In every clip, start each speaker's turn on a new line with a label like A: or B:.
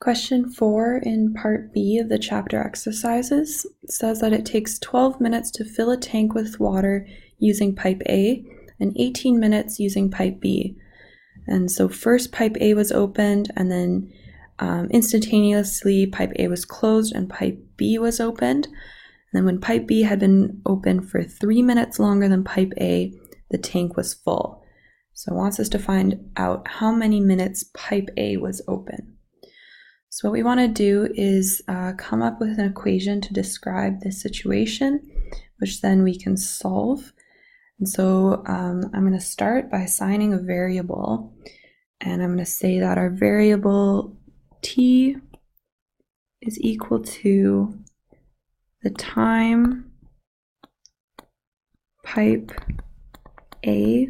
A: Question 4 in Part B of the chapter exercises says that it takes 12 minutes to fill a tank with water using pipe A and 18 minutes using pipe B. And so first pipe A was opened, and then instantaneously pipe A was closed and pipe B was opened. And then when pipe B had been open for 3 minutes longer than pipe A, the tank was full. So it wants us to find out how many minutes pipe A was open. So what we want to do is come up with an equation to describe this situation, which then we can solve. And so I'm going to start by assigning a variable, and I'm going to say that our variable t is equal to the time pipe A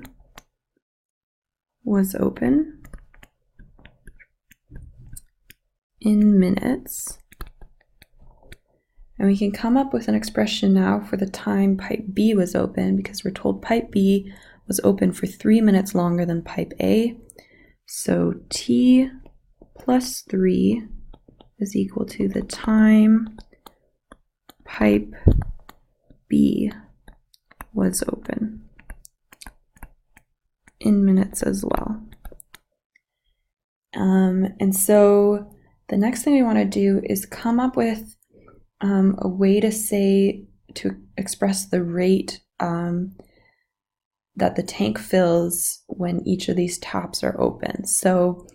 A: was open in minutes. And we can come up with an expression now for the time pipe B was open, because we're told pipe B was open for 3 minutes longer than pipe A. So t plus 3 is equal to the time pipe B was open in minutes as well. And so the next thing we want to do is come up with a way to express the rate that the tank fills when each of these taps are open. So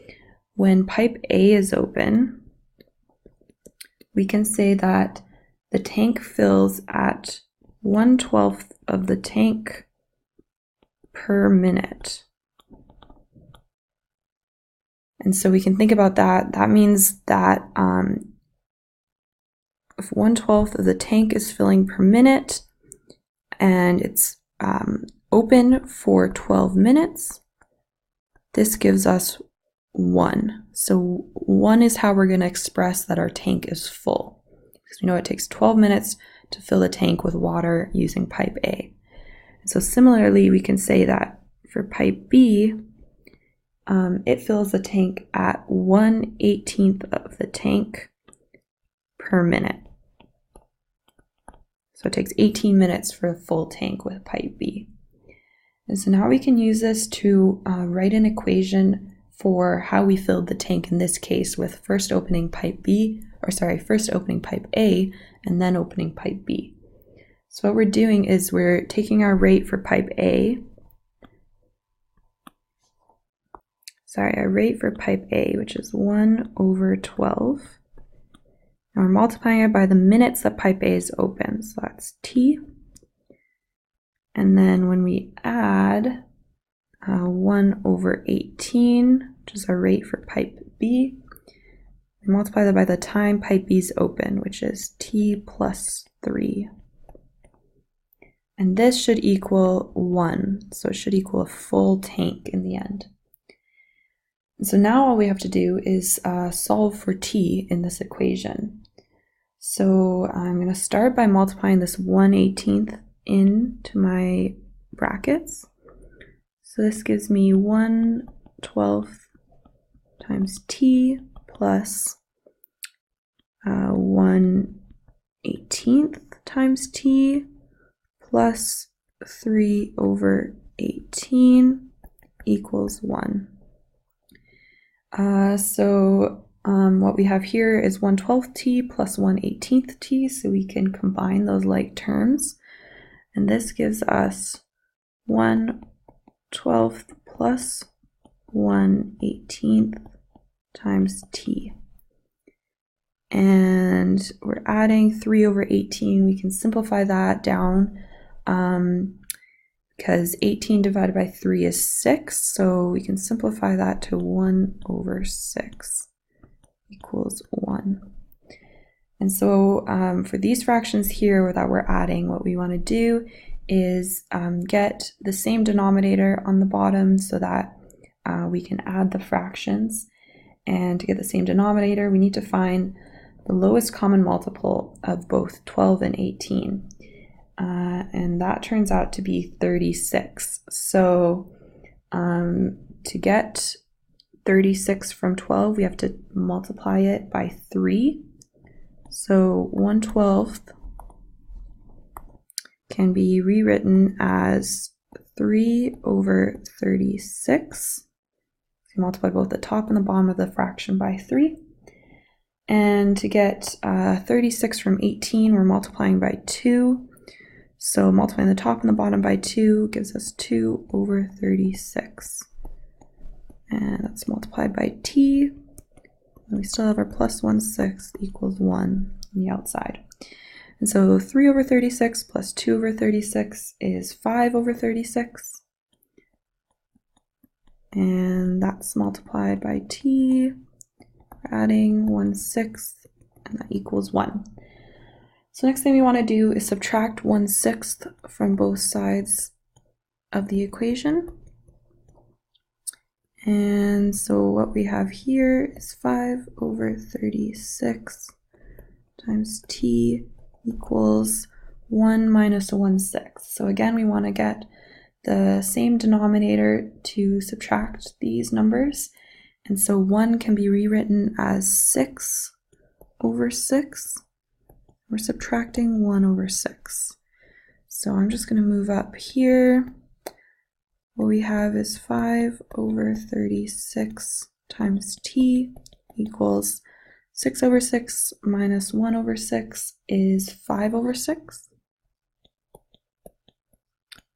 A: when pipe A is open, we can say that the tank fills at 1/12 of the tank per minute. And so we can think about that. That means that if 1/12 of the tank is filling per minute and it's open for 12 minutes, this gives us 1. So 1 is how we're going to express that our tank is full, because we know it takes 12 minutes to fill a tank with water using pipe A. And so similarly, we can say that for pipe B, it fills the tank at 1/18 of the tank per minute. So it takes 18 minutes for a full tank with pipe B. And so now we can use this to write an equation for how we filled the tank in this case, with first opening pipe A and then opening pipe B. So what we're doing is we're taking our rate for pipe A, which is 1/12. And we're multiplying it by the minutes that pipe A is open, so that's t. And then when we add 1/18, which is our rate for pipe B, we multiply that by the time pipe B is open, which is t plus 3. And this should equal 1, so it should equal a full tank in the end. And so now all we have to do is solve for t in this equation. So I'm going to start by multiplying this 1/18 into my brackets. So this gives me 1/12 times t plus 1/18 times t plus 3/18 equals 1. What we have here is 1/12 t plus 1/18 t, so we can combine those like terms. And this gives us 1/12 plus 1/18 times t. And we're adding 3/18. We can simplify that down because 18 divided by 3 is 6. So we can simplify that to 1/6 equals 1. And so for these fractions here that we're adding, what we want to do is get the same denominator on the bottom so that we can add the fractions. And to get the same denominator, we need to find the lowest common multiple of both 12 and 18. And that turns out to be 36. So to get 36 from 12, we have to multiply it by 3. So 1/12 can be rewritten as 3/36. So multiply both the top and the bottom of the fraction by 3. And to get 36 from 18, we're multiplying by 2. So multiplying the top and the bottom by 2 gives us 2/36. And that's multiplied by t. And we still have our plus 1/6 equals 1 on the outside. And so 3/36 plus 2/36 is 5/36. And that's multiplied by t, adding 1/6, and that equals 1. So next thing we want to do is subtract 1/6 from both sides of the equation. And so what we have here is 5/36 times t equals 1 minus 1/6. So again, we want to get the same denominator to subtract these numbers. And so 1 can be rewritten as 6/6. We're subtracting 1/6. So I'm just going to move up here. What we have is 5/36 times t equals 6/6 minus 1/6 is 5/6.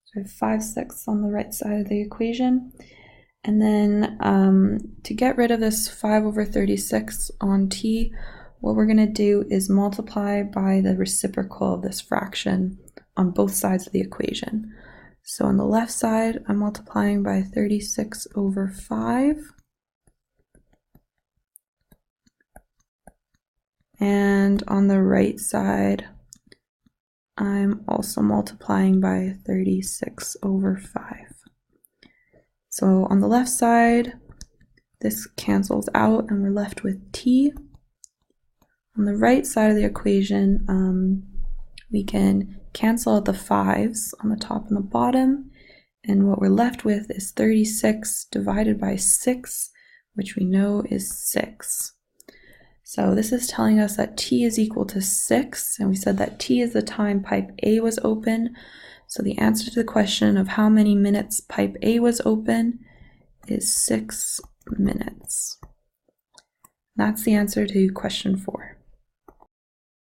A: So I have 5/6 on the right side of the equation. And then to get rid of this 5/36 on t, what we're going to do is multiply by the reciprocal of this fraction on both sides of the equation. So on the left side, I'm multiplying by 36/5. And on the right side, I'm also multiplying by 36/5. So on the left side, this cancels out and we're left with t. On the right side of the equation, we can cancel out the 5's on the top and the bottom, and what we're left with is 36 divided by 6, which we know is 6. So this is telling us that t is equal to 6, and we said that t is the time pipe A was open. So the answer to the question of how many minutes pipe A was open is 6 minutes. That's the answer to question 4.